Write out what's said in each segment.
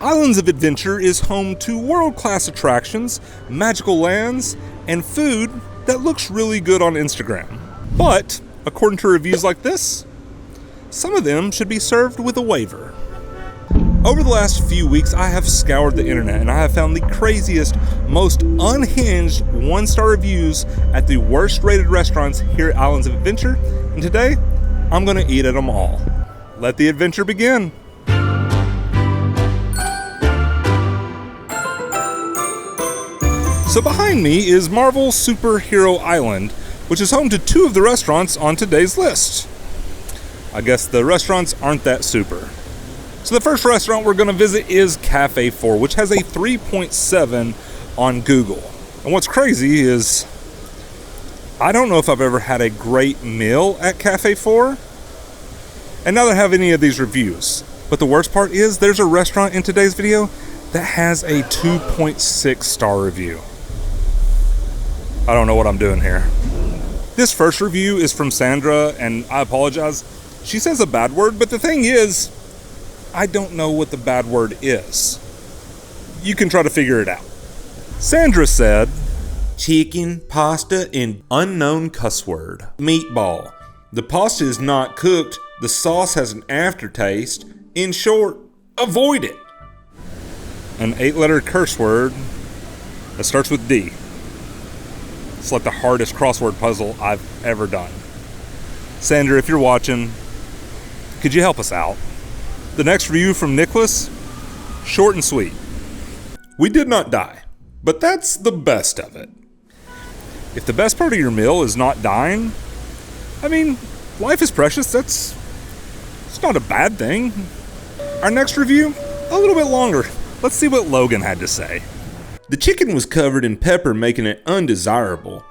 Islands of Adventure is home to world-class attractions, magical lands, and food that looks really good on Instagram. But, according to reviews like this, some of them should be served with a waiver. Over the last few weeks, I have scoured the internet and I have found the craziest, most unhinged one-star reviews at the worst-rated restaurants here at Islands of Adventure, and today, I'm going to eat at them all. Let the adventure begin. So behind me is Marvel Superhero Island, which is home to two of the restaurants on today's list. I guess the restaurants aren't that super. So the first restaurant we're going to visit is Cafe 4, which has a 3.7 on Google. And what's crazy is, I don't know if I've ever had a great meal at Cafe 4, and neither have any of these reviews. But the worst part is, there's a restaurant in today's video that has a 2.6 star review. I don't know what I'm doing here. This first review is from Sandra, and I apologize. She says a bad word, but the thing is, I don't know what the bad word is. You can try to figure it out. Sandra said, chicken, pasta, and unknown cuss word. Meatball. The pasta is not cooked. The sauce has an aftertaste. In short, avoid it. An 8-letter curse word that starts with D. It's like the hardest crossword puzzle I've ever done. Sandra, if you're watching, could you help us out? The next review from Nicholas, short and sweet. We did not die, but that's the best of it. If the best part of your meal is not dying, I mean, life is precious. It's not a bad thing. Our next review, a little bit longer. Let's see what Logan had to say. The chicken was covered in pepper, making it undesirable.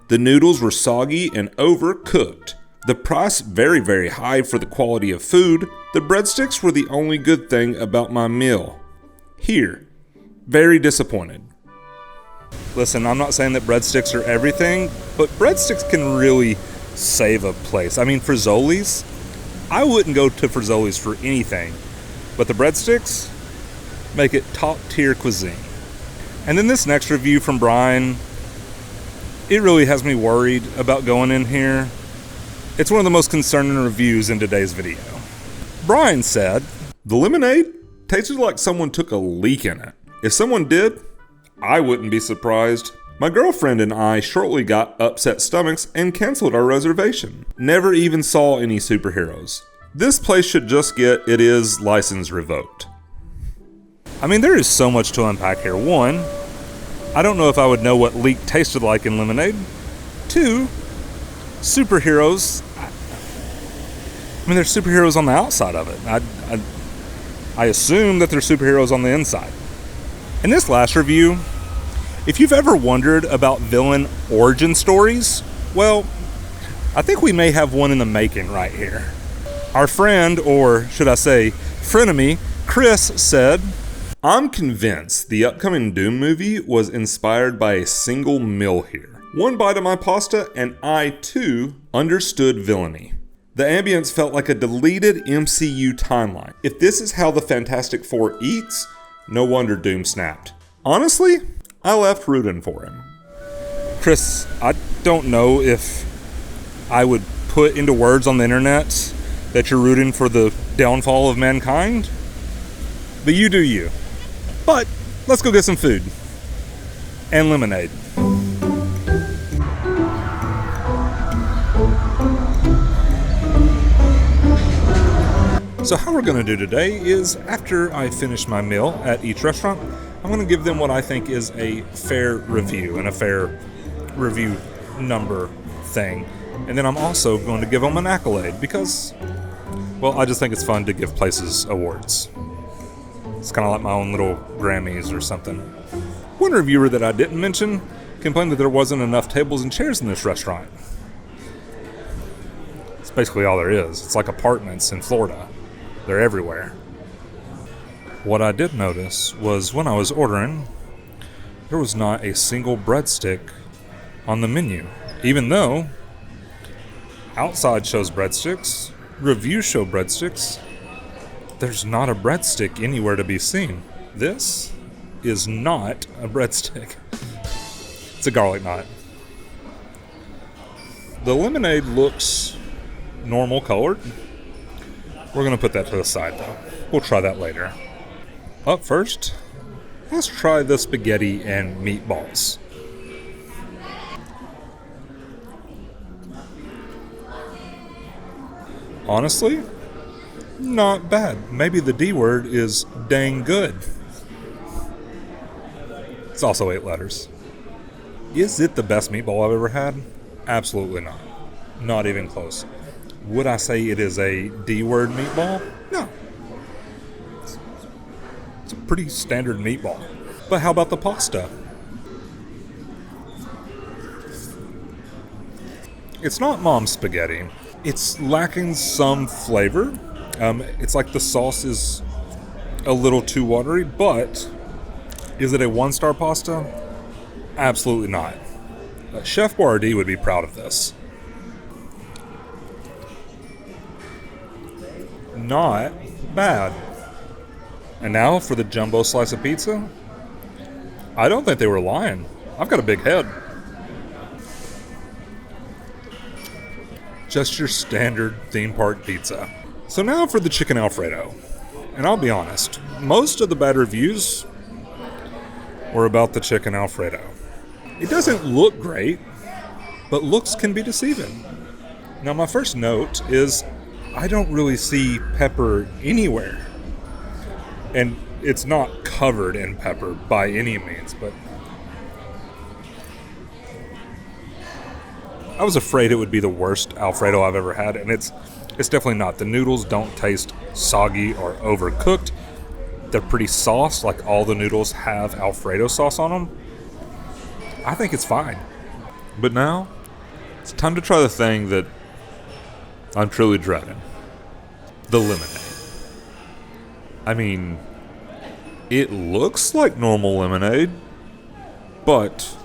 The noodles were soggy and overcooked. The price very, very high for the quality of food. The breadsticks were the only good thing about my meal. Here, very disappointed. Listen, I'm not saying that breadsticks are everything, but breadsticks can really save a place. I mean, Frizoli's, I wouldn't go to Frizoli's for anything, but the breadsticks make it top tier cuisine. And then this next review from Brian, it really has me worried about going in here. It's one of the most concerning reviews in today's video. Brian said, the lemonade tasted like someone took a leak in it. If someone did, I wouldn't be surprised. My girlfriend and I shortly got upset stomachs and canceled our reservation. Never even saw any superheroes. This place should just get It Is license revoked. I mean, there is so much to unpack here. One, I don't know if I would know what leek tasted like in lemonade. Two, superheroes. I mean, there's superheroes on the outside of it. I assume that there's superheroes on the inside. In this last review, if you've ever wondered about villain origin stories, well, I think we may have one in the making right here. Our friend, or should I say, frenemy, Chris said, I'm convinced the upcoming Doom movie was inspired by a single meal here. One bite of my pasta and I, too, understood villainy. The ambience felt like a deleted MCU timeline. If this is how the Fantastic Four eats, no wonder Doom snapped. Honestly, I left rooting for him. Chris, I don't know if I would put into words on the internet that you're rooting for the downfall of mankind, but you do you. But let's go get some food and lemonade. So how we're going to do today is, after I finish my meal at each restaurant, I'm going to give them what I think is a fair review and a fair review number thing. And then I'm also going to give them an accolade because, well, I just think it's fun to give places awards. It's kind of like my own little Grammys or something. One reviewer that I didn't mention complained that there wasn't enough tables and chairs in this restaurant. It's basically all there is. It's like apartments in Florida. They're everywhere. What I did notice was when I was ordering, there was not a single breadstick on the menu. Even though outside shows breadsticks, reviews show breadsticks, there's not a breadstick anywhere to be seen. This is not a breadstick. It's a garlic knot. The lemonade looks normal colored. We're going to put that to the side though. We'll try that later. Up first, let's try the spaghetti and meatballs. Honestly, not bad. Maybe the D word is dang good. It's also 8 letters. Is it the best meatball I've ever had? Absolutely not. Not even close. Would I say it is a D word meatball? No. It's a pretty standard meatball. But how about the pasta? It's not mom's spaghetti. It's lacking some flavor. It's like the sauce is a little too watery, but is it a 1-star pasta? Absolutely not. Chef Boyardee would be proud of this. Not bad. And now for the jumbo slice of pizza. I don't think they were lying. I've got a big head. Just your standard theme park pizza. So now for the chicken Alfredo. And I'll be honest, most of the bad reviews were about the chicken Alfredo. It doesn't look great, but looks can be deceiving. Now my first note is I don't really see pepper anywhere. And it's not covered in pepper by any means, but I was afraid it would be the worst Alfredo I've ever had, and it's definitely not. The noodles don't taste soggy or overcooked. They're pretty sauced, like all the noodles have Alfredo sauce on them. I think it's fine. But now, it's time to try the thing that I'm truly dreading. The lemonade. I mean, it looks like normal lemonade, but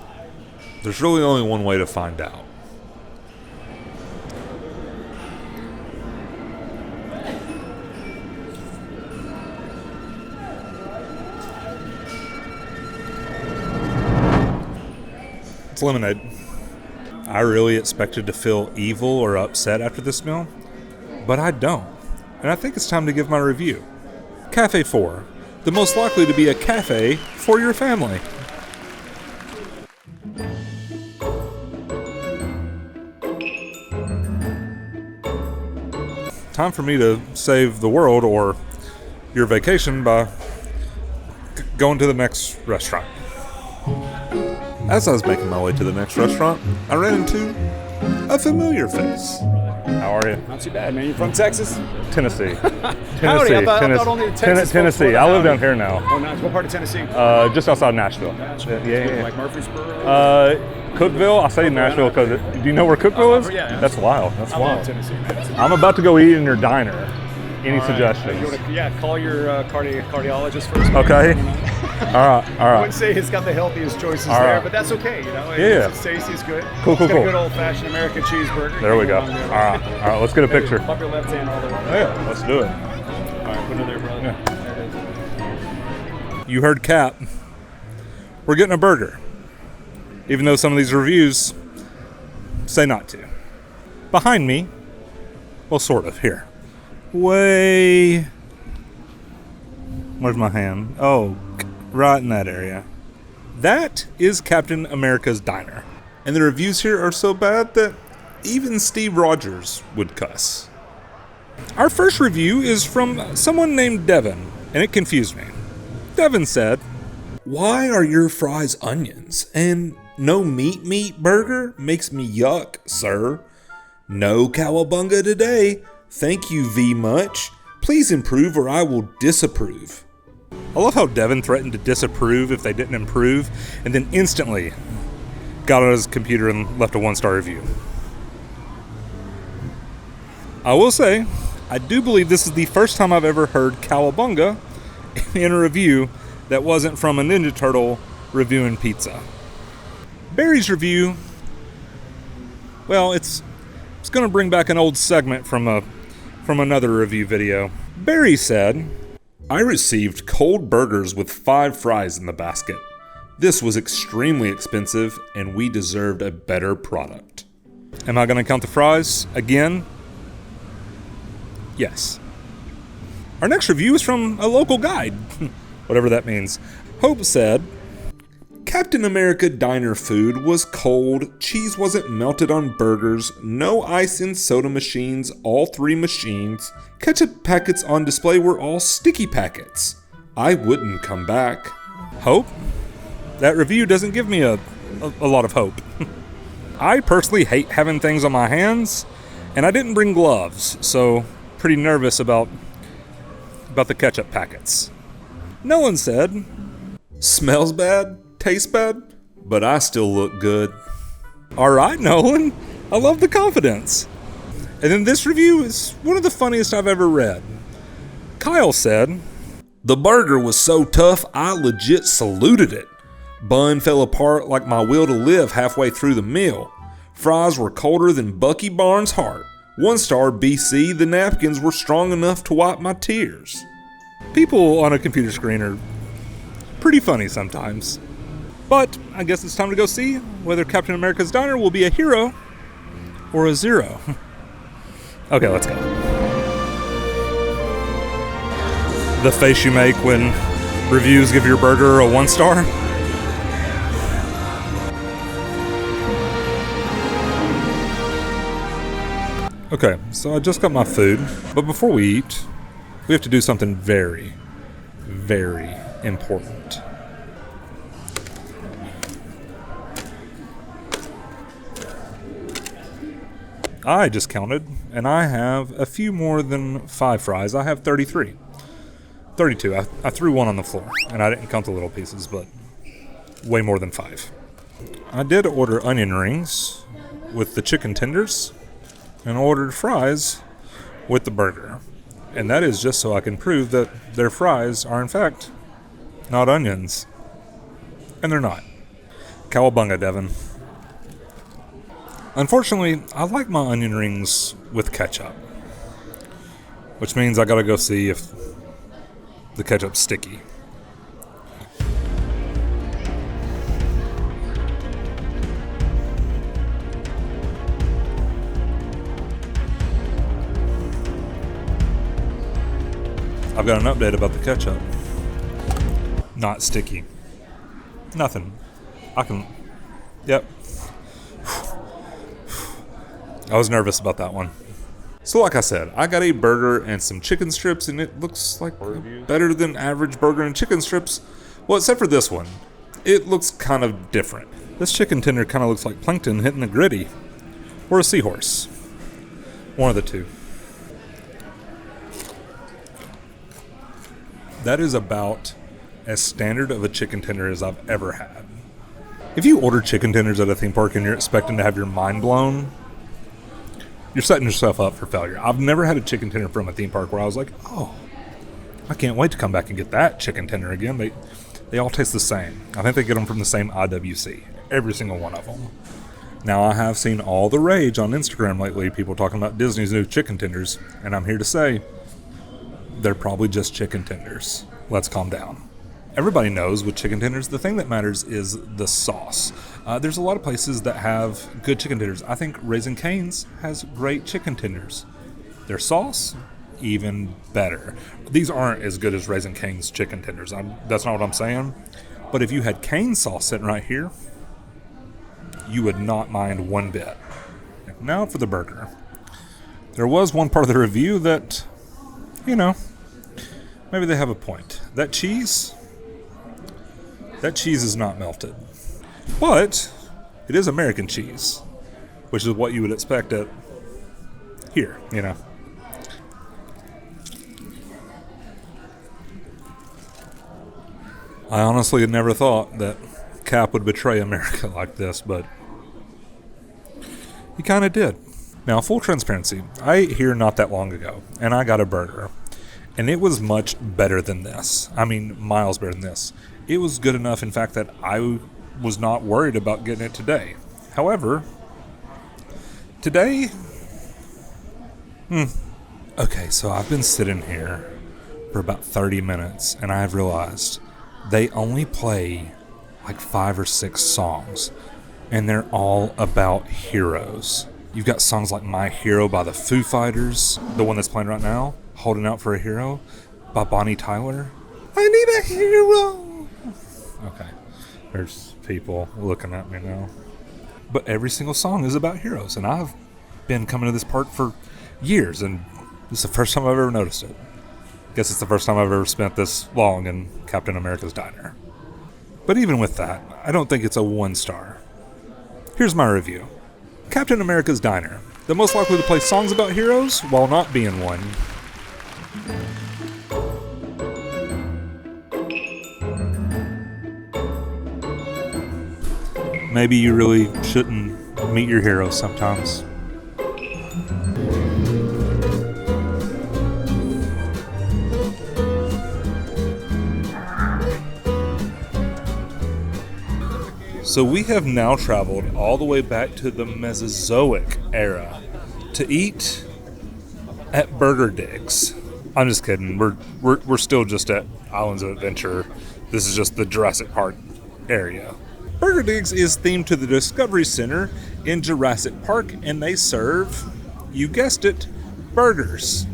there's really only one way to find out. It's lemonade. I really expected to feel evil or upset after this meal, but I don't. And I think it's time to give my review. Cafe 4, the most likely to be a cafe for your family. Time for me to save the world or your vacation by going to the next restaurant. As I was making my way to the next restaurant, I ran into a familiar face. How are you? Not too bad, man. You from Texas? Tennessee. Howdy, I thought only the Texas Tennessee. I live down here now. Oh, nice. What part of Tennessee? Just outside Nashville. Yeah. Like Murfreesboro? Cookeville. I say Nashville because do you know where Cookeville is? Yeah. That's wild. That's I wild. love Tennessee, man. I'm about to go eat in your diner. Any suggestions? You wanna, call your cardiologist first. Okay. All right. I wouldn't say he's got the healthiest choices there, but that's okay. You know, Yeah. It's tasty, it's good. Cool. It's got a good old-fashioned American cheeseburger. There we go. All right. Let's get a picture. Pop your left hand all the way. Yeah, let's do it. All right, put it there, brother. Yeah. There it is. You heard Cap. We're getting a burger, even though some of these reviews say not to. Behind me, well, sort of, here. Where's my hand? Oh, right in that area. That is Captain America's Diner. And the reviews here are so bad that even Steve Rogers would cuss. Our first review is from someone named Devin, and it confused me. Devin said, "Why are your fries onions? And no meat burger makes me yuck, sir. No cowabunga today. Thank you V much. Please improve or I will disapprove." I love how Devin threatened to disapprove if they didn't improve, and then instantly got on his computer and left a 1-star review. I will say, I do believe this is the first time I've ever heard cowabunga in a review that wasn't from a Ninja Turtle reviewing pizza. Barry's review, well, it's going to bring back an old segment from another review video. Barry said, I received cold burgers with 5 fries in the basket. This was extremely expensive, and we deserved a better product. Am I going to count the fries again? Yes. Our next review is from a local guide, whatever that means. Hope said, Captain America diner food was cold, cheese wasn't melted on burgers, no ice in soda machines, all 3 machines, ketchup packets on display were all sticky packets. I wouldn't come back. Hope? That review doesn't give me a lot of hope. I personally hate having things on my hands, and I didn't bring gloves, so pretty nervous about the ketchup packets. Nolan said, smells bad, tastes bad, but I still look good. Alright, Nolan, I love the confidence. And then this review is one of the funniest I've ever read. Kyle said, the burger was so tough I legit saluted it. Bun fell apart like my will to live halfway through the meal. Fries were colder than Bucky Barnes' heart. 1-star BC, the napkins were strong enough to wipe my tears. People on a computer screen are pretty funny sometimes. But I guess it's time to go see whether Captain America's Diner will be a hero or a 0. Okay, let's go. The face you make when reviews give your burger a 1-star. Okay, so I just got my food, but before we eat, we have to do something very, very important. I just counted, and I have a few more than 5 fries. I have 33. 32. I threw one on the floor, and I didn't count the little pieces, but way more than 5. I did order onion rings with the chicken tenders, and ordered fries with the burger. And that is just so I can prove that their fries are in fact not onions. And they're not. Cowabunga, Devin. Unfortunately, I like my onion rings with ketchup, which means I gotta go see if the ketchup's sticky. I've got an update about the ketchup. Not sticky. Nothing. Yep. I was nervous about that one. So like I said, I got a burger and some chicken strips, and it looks like better than average burger and chicken strips. Well, except for this one. It looks kind of different. This chicken tender kind of looks like plankton hitting the gritty. Or a seahorse. One of the two. That is about as standard of a chicken tender as I've ever had. If you order chicken tenders at a theme park and you're expecting to have your mind blown, you're setting yourself up for failure. I've never had a chicken tender from a theme park where I was like, oh, I can't wait to come back and get that chicken tender again. They all taste the same. I think they get them from the same IWC, every single one of them. Now, I have seen all the rage on Instagram lately, people talking about Disney's new chicken tenders, and I'm here to say, they're probably just chicken tenders. Let's calm down. Everybody knows with chicken tenders, the thing that matters is the sauce. There's a lot of places that have good chicken tenders. I think Raising Cane's has great chicken tenders. Their sauce, even better. These aren't as good as Raising Cane's chicken tenders. That's not what I'm saying. But if you had cane sauce sitting right here, you would not mind one bit. Now for the burger. There was one part of the review that, maybe they have a point. That cheese is not melted. But it is American cheese, which is what you would expect at here, I honestly had never thought that Cap would betray America like this, but he kind of did. Now, full transparency, I ate here not that long ago, and I got a burger. And it was much better than this. I mean, miles better than this. It was good enough, in fact, that I was not worried about getting it today. However, today... Okay, so I've been sitting here for about 30 minutes, and I've realized they only play like 5 or 6 songs, and they're all about heroes. You've got songs like My Hero by the Foo Fighters, the one that's playing right now, Holding Out for a Hero by Bonnie Tyler. I need a hero. Okay, there's people looking at me now. But every single song is about heroes, and I've been coming to this part for years, and this is the first time I've ever noticed it. Guess it's the first time I've ever spent this long in Captain America's Diner. But even with that, I don't think it's a 1 star. Here's my review. Captain America's Diner, the most likely to play songs about heroes while not being one. Maybe you really shouldn't meet your heroes sometimes. So we have now traveled all the way back to the Mesozoic era to eat at Burger Digs. I'm just kidding. We're still just at Islands of Adventure. This is just the Jurassic Park area. Burger Digs is themed to the Discovery Center in Jurassic Park, and they serve, you guessed it, burgers.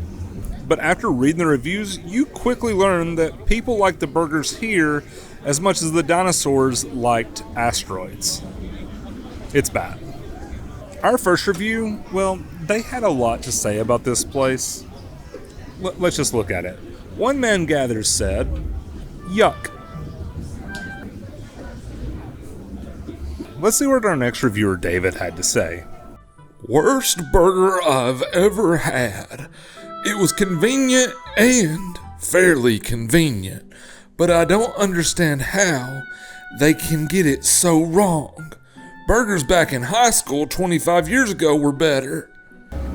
But after reading the reviews, you quickly learn that people like the burgers here as much as the dinosaurs liked asteroids. It's bad. Our first review, well, they had a lot to say about this place. Let's just look at it. One Man Gathers said, "Yuck." Let's see what our next reviewer, David, had to say. Worst burger I've ever had. It was convenient and fairly convenient, but I don't understand how they can get it so wrong. Burgers back in high school 25 years ago were better.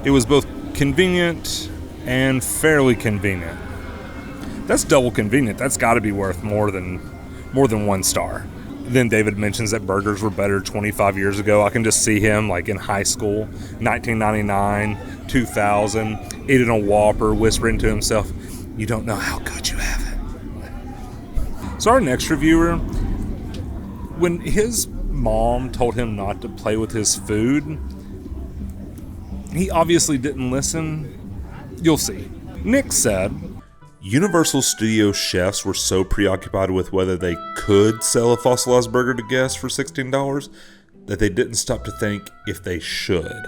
It was both convenient and fairly convenient. That's double convenient. That's got to be worth more than 1 star. Then David mentions that burgers were better 25 years ago. I can just see him like in high school, 1999, 2000, eating a Whopper, whispering to himself, "You don't know how good you have it." So our next reviewer, when his mom told him not to play with his food, he obviously didn't listen. You'll see. Nick said, Universal Studios chefs were so preoccupied with whether they could sell a fossilized burger to guests for $16 that they didn't stop to think if they should.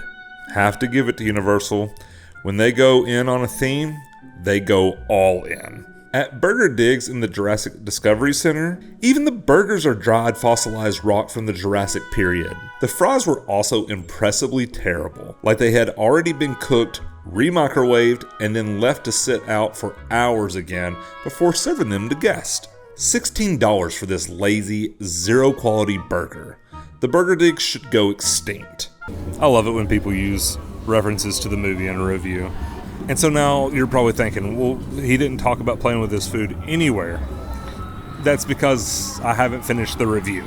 Have to give it to Universal. When they go in on a theme, they go all in. At Burger Digs in the Jurassic Discovery Center, even the burgers are dried fossilized rock from the Jurassic period. The fries were also impressively terrible, like they had already been cooked, re-microwaved, and then left to sit out for hours again before serving them to guests. $16 for this lazy, zero-quality burger. The Burger Digs should go extinct. I love it when people use references to the movie in a review. And so now you're probably thinking, well, he didn't talk about playing with his food anywhere. That's because I haven't finished the review.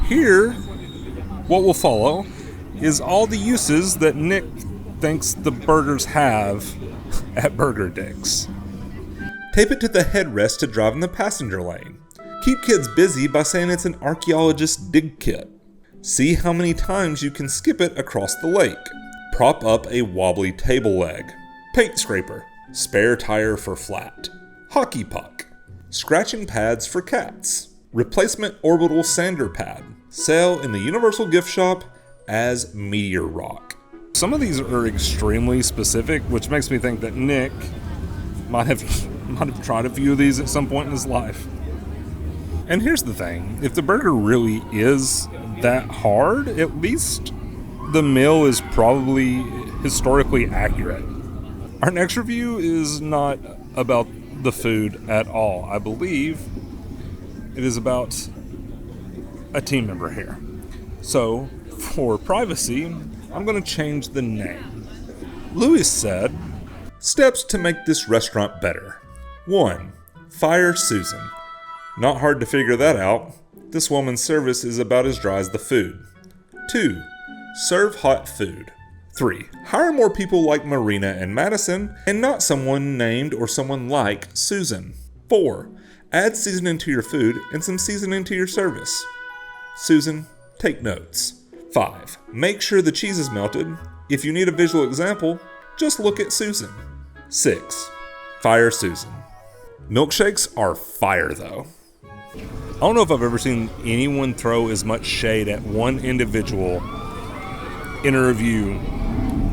Here, what will follow is all the uses that Nick thinks the burgers have at Burger Digs. Tape it to the headrest to drive in the passenger lane. Keep kids busy by saying it's an archaeologist dig kit. See how many times you can skip it across the lake. Prop up a wobbly table leg. Paint scraper. Spare tire for flat. Hockey puck. Scratching pads for cats. Replacement orbital sander pad. Sale in the Universal gift shop as Meteor Rock. Some of these are extremely specific, which makes me think that Nick might have tried a few of these at some point in his life. And here's the thing, if the burger really is that hard, at least the meal is probably historically accurate. Our next review is not about the food at all. I believe it is about a team member here. So, for privacy, I'm going to change the name. Louis said, Steps to make this restaurant better. 1. Fire Susan. Not hard to figure that out. This woman's service is about as dry as the food. 2. Serve hot food. 3. Hire more people like Marina and Madison, and not someone named or someone like Susan. 4. Add seasoning to your food and some seasoning to your service. Susan, take notes. 5. Make sure the cheese is melted. If you need a visual example, just look at Susan. 6. Fire Susan. Milkshakes are fire though. I don't know if I've ever seen anyone throw as much shade at one individual in a review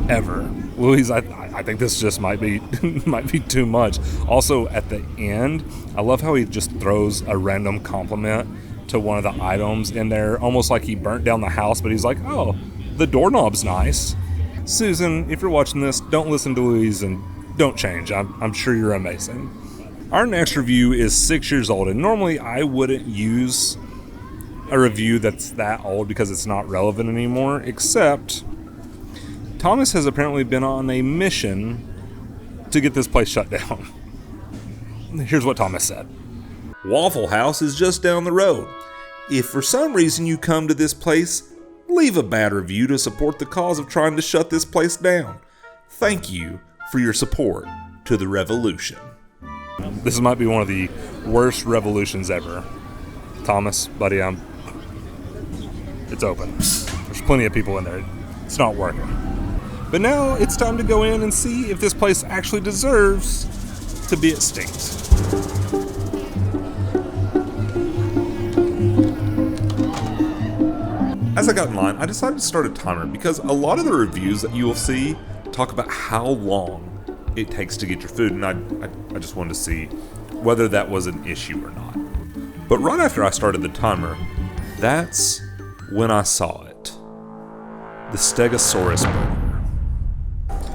ever. Louise, I think this just might be too much. Also, at the end, I love how he just throws a random compliment to one of the items in there, almost like he burnt down the house, but he's like, oh, the doorknob's nice. Susan, if you're watching this, don't listen to Louise and don't change. I'm sure you're amazing. Our next review is 6 years old, and normally I wouldn't use a review that's that old because it's not relevant anymore, except Thomas has apparently been on a mission to get this place shut down. Here's what Thomas said. Waffle House is just down the road. If for some reason you come to this place, leave a bad review to support the cause of trying to shut this place down. Thank you for your support to the revolution. This might be one of the worst revolutions ever. Thomas, buddy, it's open. There's plenty of people in there. It's not working. But now it's time to go in and see if this place actually deserves to be extinct. As I got in line, I decided to start a timer because a lot of the reviews that you will see talk about how long it takes to get your food, and I just wanted to see whether that was an issue or not. But right after I started the timer, that's when I saw it. The Stegosaurus burger.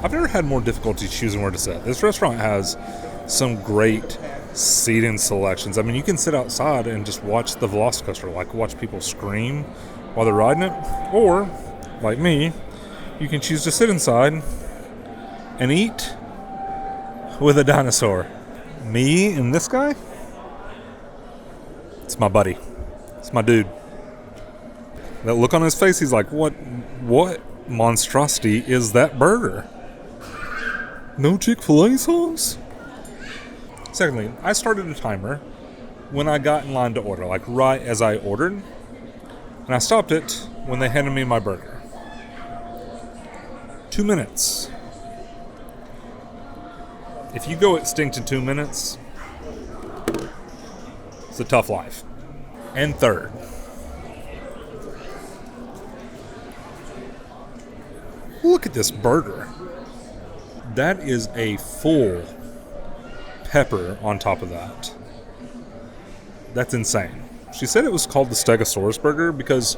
I've never had more difficulty choosing where to sit. This restaurant has some great seating selections. I mean, you can sit outside and just watch the Velocicoaster, like watch people scream while they're riding it, or, like me, you can choose to sit inside and eat with a dinosaur. Me and this guy? It's my buddy. It's my dude. That look on his face, he's like, what monstrosity is that burger? No Chick-fil-A sauce? Secondly, I started a timer when I got in line to order, like right as I ordered. And I stopped it when they handed me my burger. 2 minutes. If you go extinct in 2 minutes, it's a tough life. And third, look at this burger. That is a full pepper on top of that. That's insane. She said it was called the Stegosaurus burger because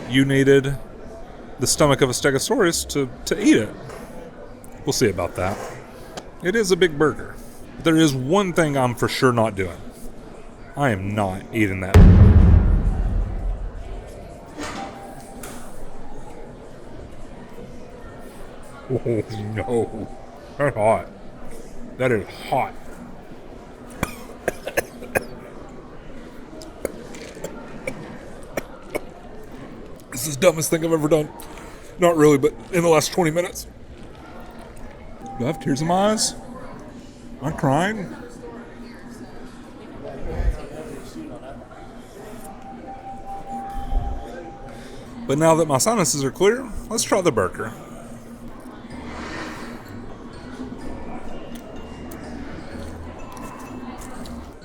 you needed the stomach of a Stegosaurus to eat it. We'll see about that. It is a big burger. There is one thing I'm for sure not doing. I am not eating that. Oh no. That's hot. That is hot. This is the dumbest thing I've ever done. Not really, but in the last 20 minutes. Do I have tears in my eyes? Am I crying? But now that my sinuses are clear, let's try the burger.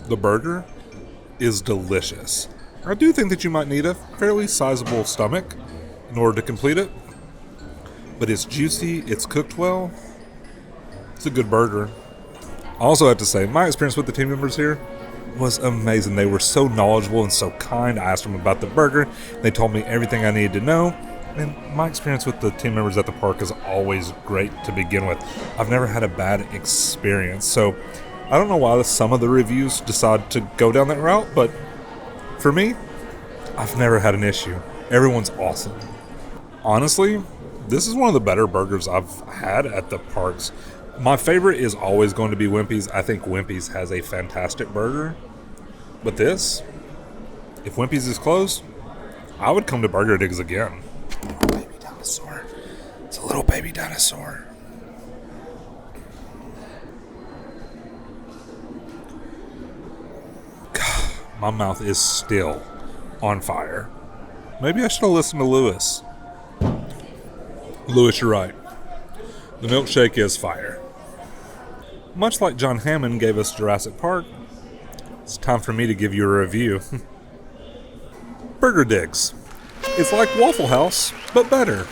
The burger is delicious. I do think that you might need a fairly sizable stomach in order to complete it. But it's juicy, it's cooked well. It's a good burger. I also have to say, my experience with the team members here was amazing. They were so knowledgeable and so kind. I asked them about the burger. They told me everything I needed to know. And my experience with the team members at the park is always great to begin with. I've never had a bad experience. So I don't know why some of the reviews decide to go down that route, but for me, I've never had an issue. Everyone's awesome. Honestly, this is one of the better burgers I've had at the parks. My favorite is always going to be Wimpy's. I think Wimpy's has a fantastic burger. But this, if Wimpy's is closed, I would come to Burger Digs again. Baby dinosaur. It's a little baby dinosaur. God, my mouth is still on fire. Maybe I should have listened to Lewis. Lewis, you're right. The milkshake is fire. Much like John Hammond gave us Jurassic Park, it's time for me to give you a review. Burger Digs. It's like Waffle House, but better.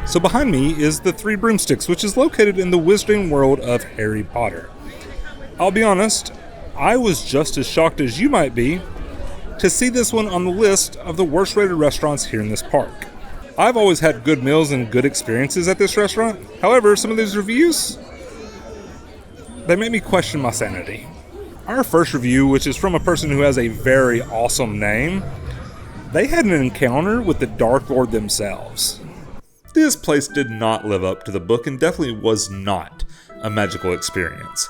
So behind me is the Three Broomsticks, which is located in the wizarding world of Harry Potter. I'll be honest, I was just as shocked as you might be to see this one on the list of the worst rated restaurants here in this park. I've always had good meals and good experiences at this restaurant. However, some of these reviews, they make me question my sanity. Our first review, which is from a person who has a very awesome name, they had an encounter with the Dark Lord themselves. This place did not live up to the book and definitely was not a magical experience.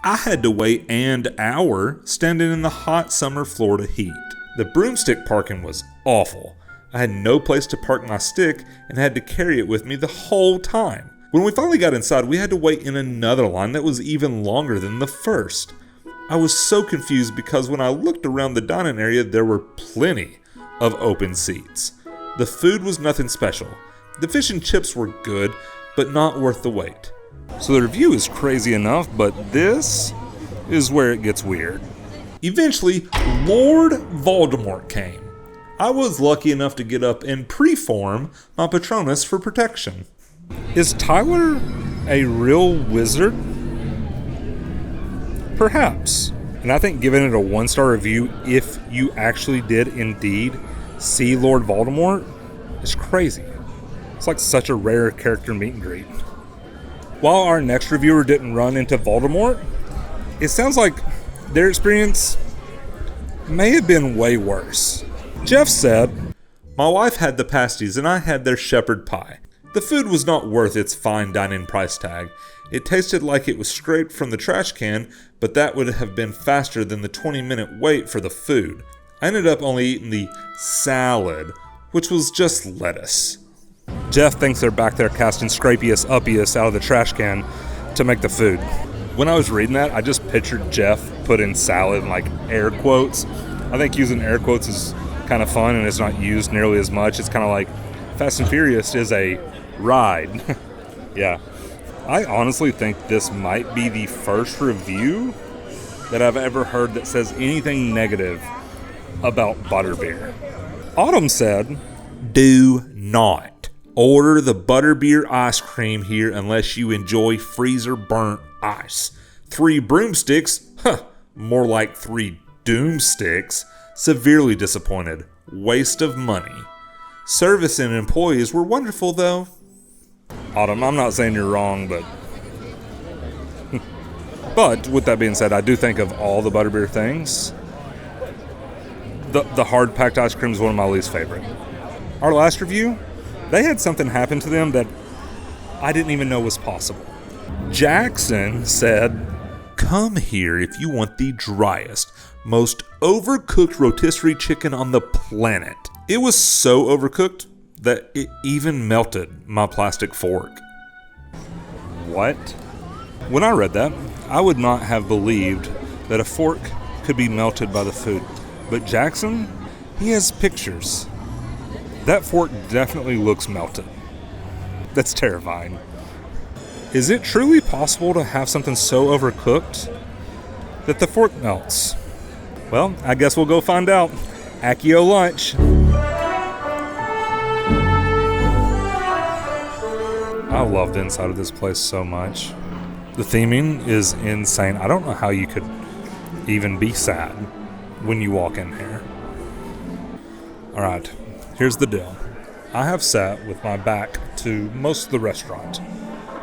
I had to wait an hour standing in the hot summer Florida heat. The broomstick parking was awful. I had no place to park my stick and had to carry it with me the whole time. When we finally got inside, we had to wait in another line that was even longer than the first. I was so confused because when I looked around the dining area, there were plenty of open seats. The food was nothing special. The fish and chips were good, but not worth the wait. So the review is crazy enough, but this is where it gets weird. Eventually, Lord Voldemort came. I was lucky enough to get up and preform my Patronus for protection. Is Tyler a real wizard? Perhaps. And I think giving it a 1-star review, if you actually did indeed see Lord Voldemort, is crazy. It's like such a rare character meet and greet. While our next reviewer didn't run into Voldemort, it sounds like their experience may have been way worse. Jeff said, "My wife had the pasties and I had their shepherd pie. The food was not worth its fine dining price tag. It tasted like it was scraped from the trash can, but that would have been faster than the 20-minute wait for the food. I ended up only eating the salad, which was just lettuce." Jeff thinks they're back there casting Scrapius Uppius out of the trash can to make the food. When I was reading that, I just pictured Jeff put in salad in like air quotes. I think using air quotes is kind of fun and it's not used nearly as much. It's kind of like Fast and Furious is a ride. Yeah. I honestly think this might be the first review that I've ever heard that says anything negative about butterbeer. Autumn said, "Do not order the butterbeer ice cream here unless you enjoy freezer burnt ice. 3 broomsticks? Huh, more like 3 doomsticks. Severely disappointed. Waste of money. Service and employees were wonderful though." Autumn, I'm not saying you're wrong, but but with that being said, I do think of all the butterbeer things, the hard packed ice cream is one of my least favorite. Our last review, they had something happen to them that I didn't even know was possible. Jackson said, "Come here if you want the driest, most overcooked rotisserie chicken on the planet." It was so overcooked that it even melted my plastic fork. What? When I read that, I would not have believed that a fork could be melted by the food. But Jackson, he has pictures. That fork definitely looks melted. That's terrifying. Is it truly possible to have something so overcooked that the fork melts? Well, I guess we'll go find out. Accio lunch. I love the inside of this place so much. The theming is insane. I don't know how you could even be sad when you walk in here. All right. Here's the deal. I have sat with my back to most of the restaurant.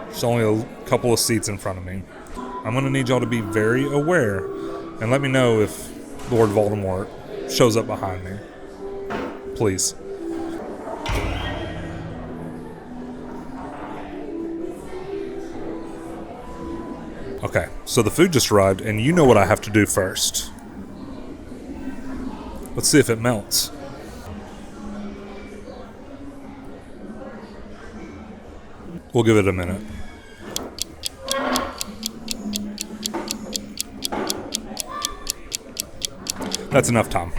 There's only a couple of seats in front of me. I'm going to need y'all to be very aware and let me know if Lord Voldemort shows up behind me. Please. Okay, so the food just arrived, and you know what I have to do first. Let's see if it melts. We'll give it a minute. That's enough time.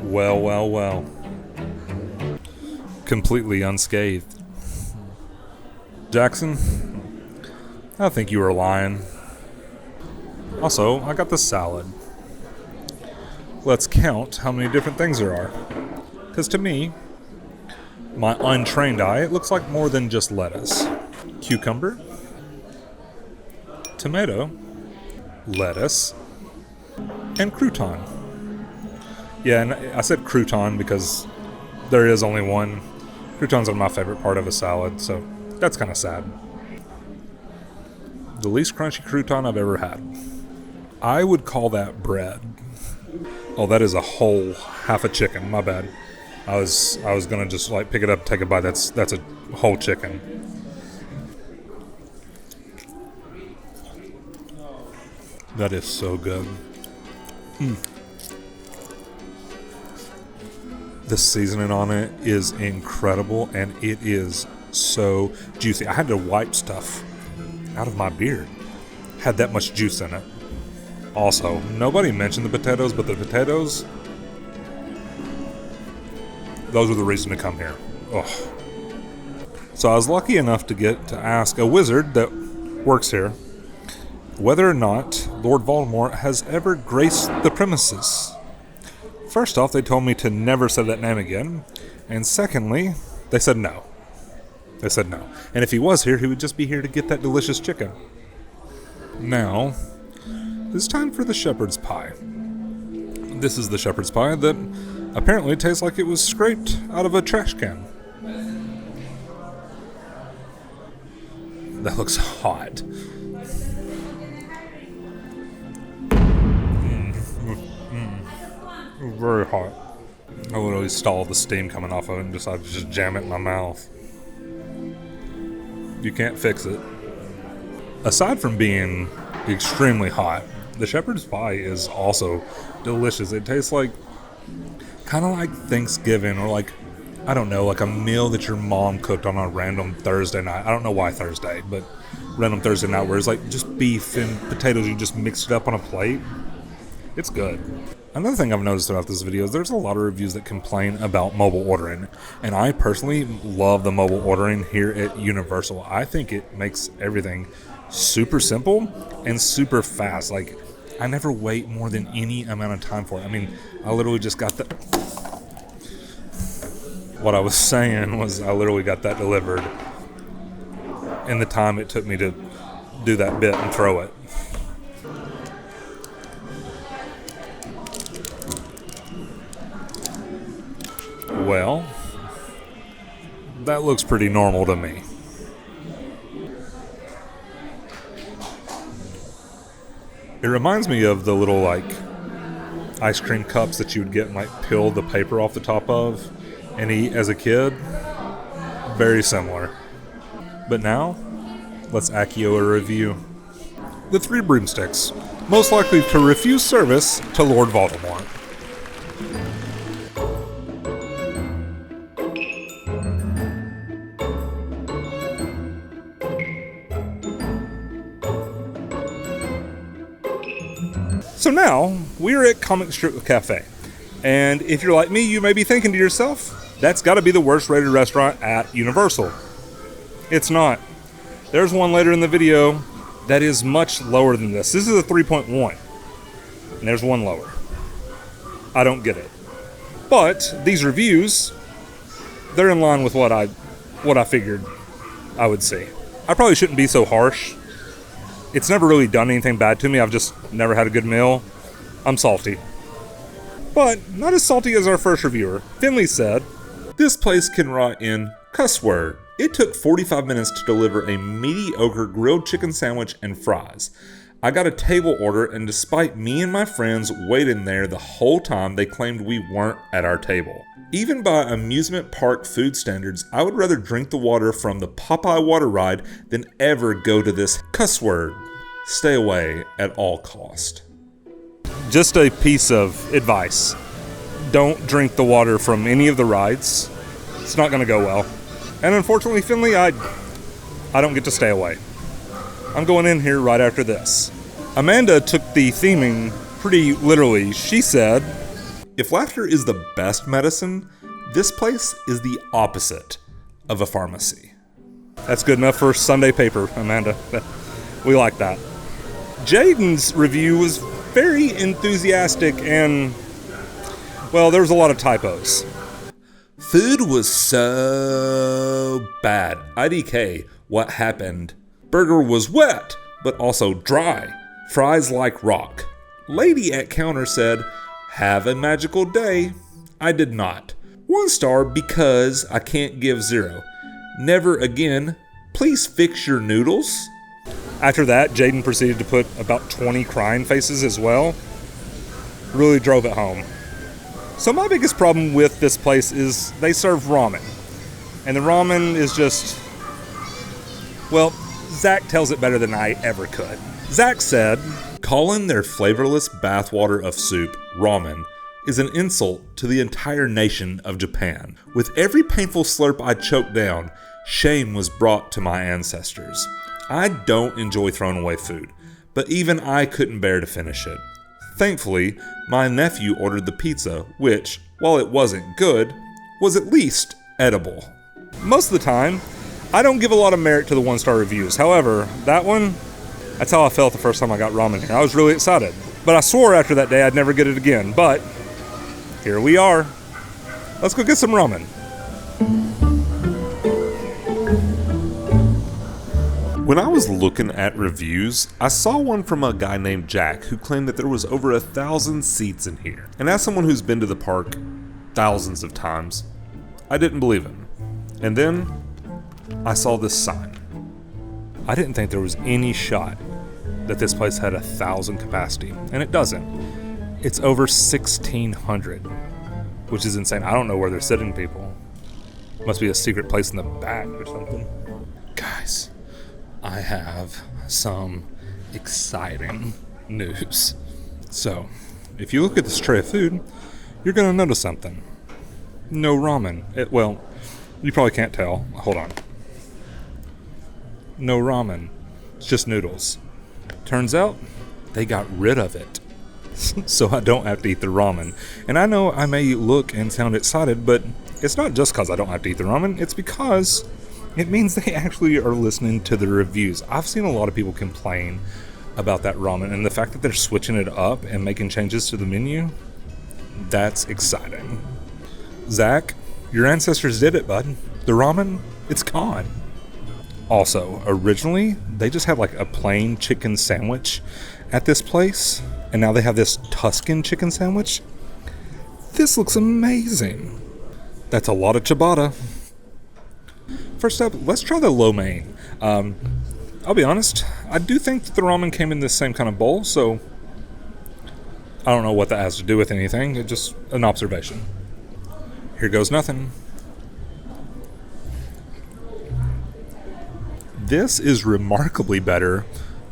Well, well, well. Completely unscathed. Jackson, I think you were lying. Also, I got the salad. Let's count how many different things there are. Because to me, my untrained eye, it looks like more than just lettuce. Cucumber, tomato, lettuce, and crouton. Yeah, and I said crouton because there is only one. Croutons are my favorite part of a salad, so that's kind of sad. The least crunchy crouton I've ever had. I would call that bread. Oh, that is a whole half a chicken. My bad. I was gonna just like pick it up, take a bite. That's a whole chicken. That is so good. The seasoning on it is incredible, and it is so juicy. I had to wipe stuff out of my beard. Had that much juice in it. Also, nobody mentioned the potatoes, but the potatoes, those were the reason to come here. Oh. So I was lucky enough to get to ask a wizard that works here whether or not Lord Voldemort has ever graced the premises. First off, they told me to never say that name again. And secondly, they said no. They said no. And if he was here, he would just be here to get that delicious chicken. Now, it's time for the shepherd's pie. This is the shepherd's pie that apparently tastes like it was scraped out of a trash can. That looks hot. Very hot. I literally stalled the steam coming off of it and decided to just jam it in my mouth. You can't fix it. Aside from being extremely hot, the shepherd's pie is also delicious. It tastes like, kind of like Thanksgiving, or like, I don't know, like a meal that your mom cooked on a random Thursday night. I don't know why Thursday, but random Thursday night where it's like just beef and potatoes, you just mix it up on a plate. It's good. Another thing I've noticed throughout this video is there's a lot of reviews that complain about mobile ordering, and I personally love the mobile ordering here at Universal. I think it makes everything super simple and super fast. Like, I never wait more than any amount of time for it. I mean, I literally just got the... What I was saying was I literally got that delivered in the time it took me to do that bit and throw it. Well, that looks pretty normal to me. It reminds me of the little, like, ice cream cups that you would get and, like, peel the paper off the top of and eat as a kid. Very similar. But now, let's Accio a review. The Three Broomsticks, most likely to refuse service to Lord Voldemort. So now, we're at Comic Strip Cafe. And if you're like me, you may be thinking to yourself, that's gotta be the worst rated restaurant at Universal. It's not. There's one later in the video that is much lower than this. This is a 3.1. And there's one lower. I don't get it. But these reviews, they're in line with what I figured I would see. I probably shouldn't be so harsh. It's never really done anything bad to me. I've just never had a good meal. I'm salty. But not as salty as our first reviewer. Finley said, "This place can rot in cuss word. It took 45 minutes to deliver a mediocre grilled chicken sandwich and fries. I got a table order, and despite me and my friends waiting there the whole time, they claimed we weren't at our table. Even by amusement park food standards, I would rather drink the water from the Popeye water ride than ever go to this cuss word. Stay away at all cost. Just a piece of advice. Don't drink the water from any of the rides. It's not going to go well. And unfortunately, Finley, I don't get to stay away. I'm going in here right after this. Amanda took the theming pretty literally. She said, if laughter is the best medicine, this place is the opposite of a pharmacy. That's good enough for Sunday paper, Amanda. We like that. Jaden's review was very enthusiastic and, well, there was a lot of typos. Food was so bad. IDK, what happened? Burger was wet, but also dry. Fries like rock. Lady at counter said, have a magical day. I did not. 1 star because I can't give 0. Never again. Please fix your noodles. After that, Jaden proceeded to put about 20 crying faces as well. Really drove it home. So my biggest problem with this place is they serve ramen. And the ramen is just, well, Zach tells it better than I ever could. Zach said, calling their flavorless bathwater of soup ramen is an insult to the entire nation of Japan. With every painful slurp I choked down, shame was brought to my ancestors. I don't enjoy throwing away food, but even I couldn't bear to finish it. Thankfully, my nephew ordered the pizza, which, while it wasn't good, was at least edible. Most of the time, I don't give a lot of merit to the 1-star reviews. However, that one, that's how I felt the first time I got ramen here. I was really excited. But I swore after that day I'd never get it again. But here we are. Let's go get some ramen. When I was looking at reviews, I saw one from a guy named Jack who claimed that there was over 1,000 seats in here. And as someone who's been to the park thousands of times, I didn't believe him. And then I saw this sign. I didn't think there was any shot that this place had 1,000 capacity, and it doesn't. It's over 1,600, which is insane. I don't know where they're sitting people. Must be a secret place in the back or something. Guys, I have some exciting news. So, if you look at this tray of food, you're gonna notice something. No ramen. Well, you probably can't tell. Hold on. No ramen. It's just noodles. Turns out, they got rid of it. So I don't have to eat the ramen. And I know I may look and sound excited, but it's not just because I don't have to eat the ramen. It's because it means they actually are listening to the reviews. I've seen a lot of people complain about that ramen, and the fact that they're switching it up and making changes to the menu, that's exciting. Zach, your ancestors did it, bud. The ramen, it's gone. Also, originally, they just had like a plain chicken sandwich at this place, and now they have this Tuscan chicken sandwich. This looks amazing. That's a lot of ciabatta. First up, let's try the lo mein. I'll be honest, I do think that the ramen came in this same kind of bowl, so I don't know what that has to do with anything. It's just an observation. Here goes nothing. This is remarkably better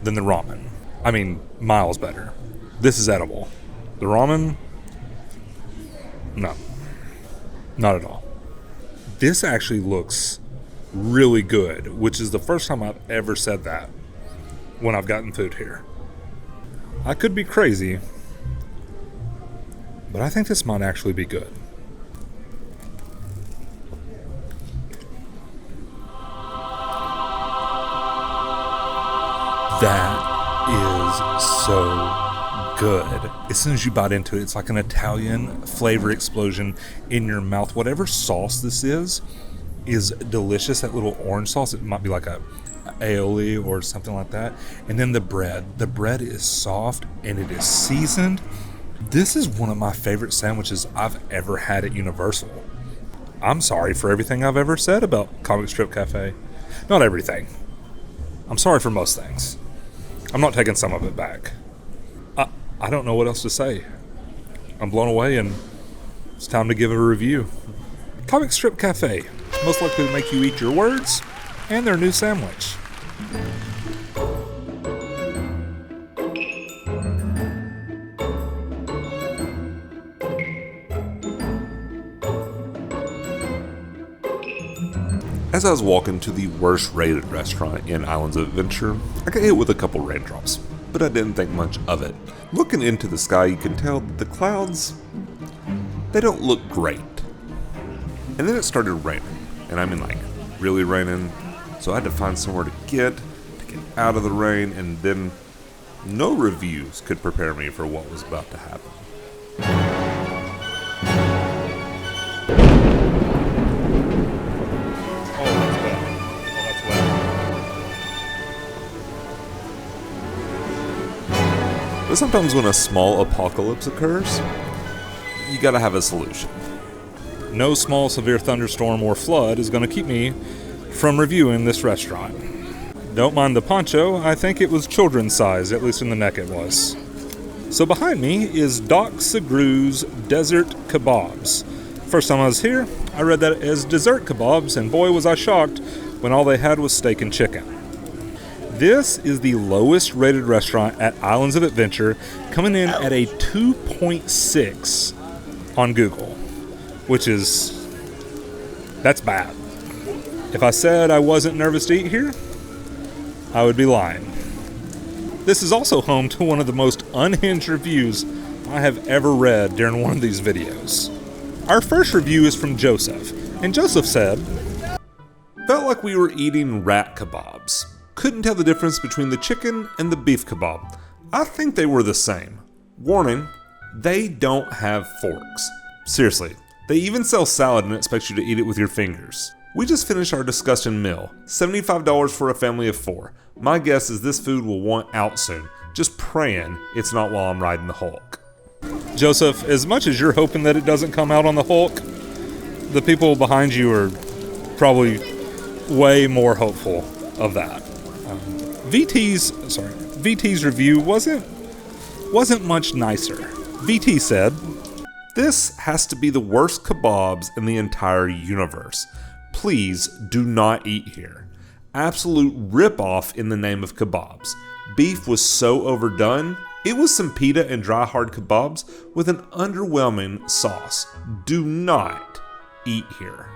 than the ramen. I mean, miles better. This is edible. The ramen, no, not at all. This actually looks really good, which is the first time I've ever said that when I've gotten food here. I could be crazy, but I think this might actually be good. That is so good. As soon as you bite into it, it's like an Italian flavor explosion in your mouth. Whatever sauce this is delicious. That little orange sauce, it might be like a aioli or something like that. And then the bread is soft and it is seasoned. This is one of my favorite sandwiches I've ever had at Universal. I'm sorry for everything I've ever said about Comic Strip Cafe. Not everything. I'm sorry for most things. I'm not taking some of it back. I don't know what else to say. I'm blown away, and it's time to give a review. Comic Strip Cafe, most likely to make you eat your words, and their new sandwich. As I was walking to the worst rated restaurant in Islands of Adventure, I got hit with a couple raindrops, but I didn't think much of it. Looking into the sky, you can tell that the clouds, they don't look great. And then it started raining, and I mean like really raining, so I had to find somewhere to get out of the rain, and then no reviews could prepare me for what was about to happen. But sometimes when a small apocalypse occurs, you gotta have a solution. No small severe thunderstorm or flood is going to keep me from reviewing this restaurant. Don't mind the poncho, I think it was children's size, at least in the neck it was. So behind me is Doc Segrew's Desert Kebabs. First time I was here, I read that as dessert kebabs, and boy was I shocked when all they had was steak and chicken. This is the lowest rated restaurant at Islands of Adventure, coming in at a 2.6 on Google, which is, that's bad. If I said I wasn't nervous to eat here, I would be lying. This is also home to one of the most unhinged reviews I have ever read during one of these videos. Our first review is from Joseph, and Joseph said, "Felt like we were eating rat kebabs. Couldn't tell the difference between the chicken and the beef kebab. I think they were the same. Warning, they don't have forks. Seriously, they even sell salad and expect you to eat it with your fingers. We just finished our disgusting meal. $75 for a family of 4. My guess is this food will want out soon. Just praying it's not while I'm riding the Hulk." Joseph, as much as you're hoping that it doesn't come out on the Hulk, the people behind you are probably way more hopeful of that. VT's review wasn't much nicer. VT said, "This has to be the worst kebabs in the entire universe. Please do not eat here. Absolute rip-off in the name of kebabs. Beef was so overdone. It was some pita and dry hard kebabs with an underwhelming sauce. Do not eat here."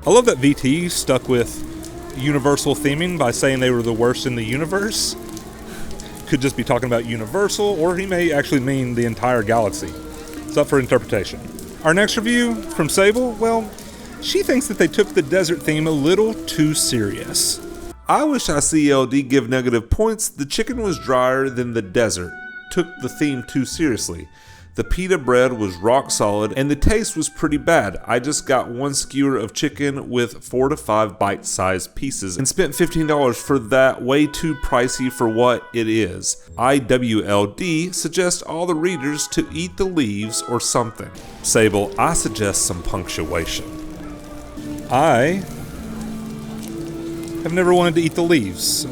I love that VT stuck with universal theming by saying they were the worst in the universe. Could just be talking about Universal, or he may actually mean the entire galaxy. It's up for interpretation. Our next review from Sable, well, she thinks that they took the desert theme a little too serious. "I wish I see LD give negative points. The chicken was drier than the desert. Took the theme too seriously. The pita bread was rock solid and the taste was pretty bad. I just got one skewer of chicken with 4 to 5 bite-sized pieces and spent $15 for that, way too pricey for what it is. IWLD suggest all the readers to eat the leaves or something." Sable, I suggest some punctuation. I have never wanted to eat the leaves,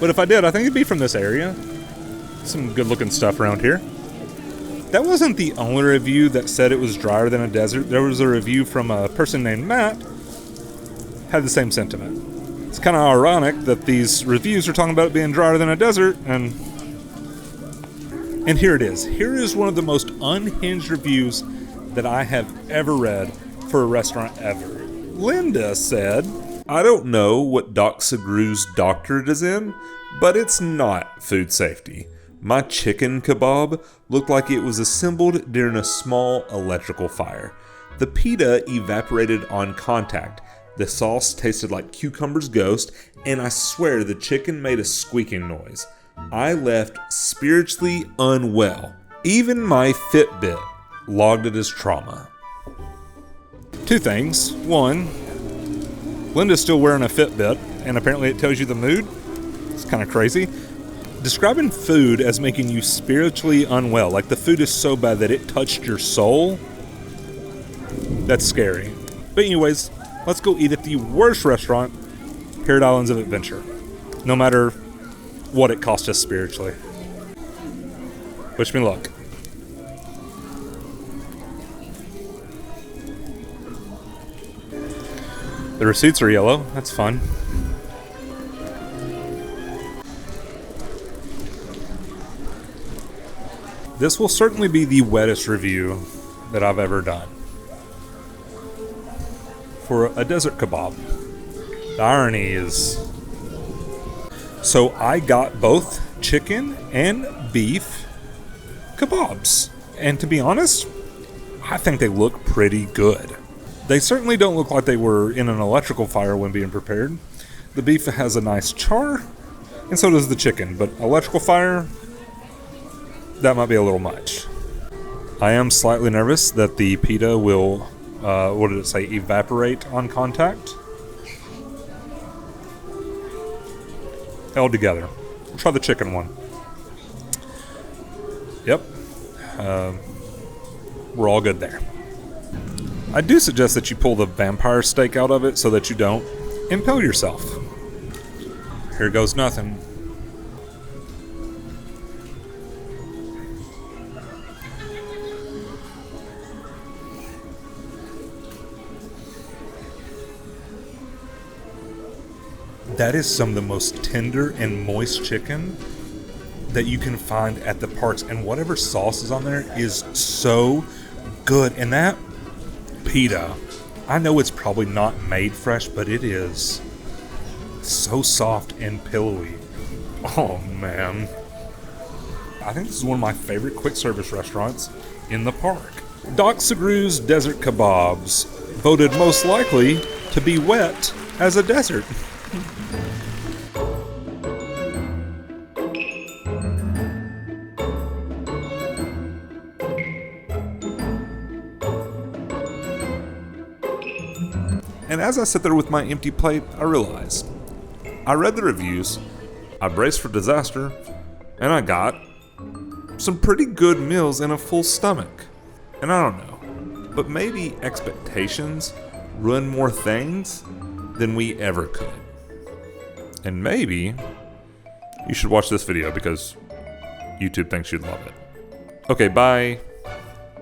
but if I did, I think it'd be from this area. Some good looking stuff around here. That wasn't the only review that said it was drier than a desert. There was a review from a person named Matt, had the same sentiment. It's kind of ironic that these reviews are talking about it being drier than a desert, and here it is. Here is one of the most unhinged reviews that I have ever read for a restaurant ever. Linda said, "I don't know what Doc Segrew's doctorate is in, but it's not food safety. My chicken kebab looked like it was assembled during a small electrical fire. The pita evaporated on contact. The sauce tasted like Cucumber's ghost, and I swear the chicken made a squeaking noise. I left spiritually unwell. Even my Fitbit logged it as trauma." Two things. One, Linda's still wearing a Fitbit, and apparently it tells you the mood. It's kind of crazy. Describing food as making you spiritually unwell, like the food is so bad that it touched your soul, that's scary. But anyways, let's go eat at the worst restaurant here at Islands of Adventure. No matter what it cost us spiritually. Wish me luck. The receipts are yellow. That's fun. This will certainly be the wettest review that I've ever done for a desert kebab. The irony is... So I got both chicken and beef kebabs. And to be honest, I think they look pretty good. They certainly don't look like they were in an electrical fire when being prepared. The beef has a nice char, and so does the chicken, but electrical fire, that might be a little much. I am slightly nervous that the pita will, what did it say, evaporate on contact. Held together. We'll try the chicken one. Yep. We're all good there. I do suggest that you pull the vampire steak out of it so that you don't impale yourself. Here goes nothing. That is some of the most tender and moist chicken that you can find at the parks, and whatever sauce is on there is so good. And that pita, I know it's probably not made fresh, but it is so soft and pillowy. Oh man, I think this is one of my favorite quick service restaurants in the park. Doc Segrew's Desert Kebabs, voted most likely to be wet as a desert. And as I sit there with my empty plate, I realized I read the reviews, I braced for disaster, and I got some pretty good meals in a full stomach. And I don't know, but maybe expectations ruin more things than we ever could. And maybe you should watch this video because YouTube thinks you'd love it. Okay, bye.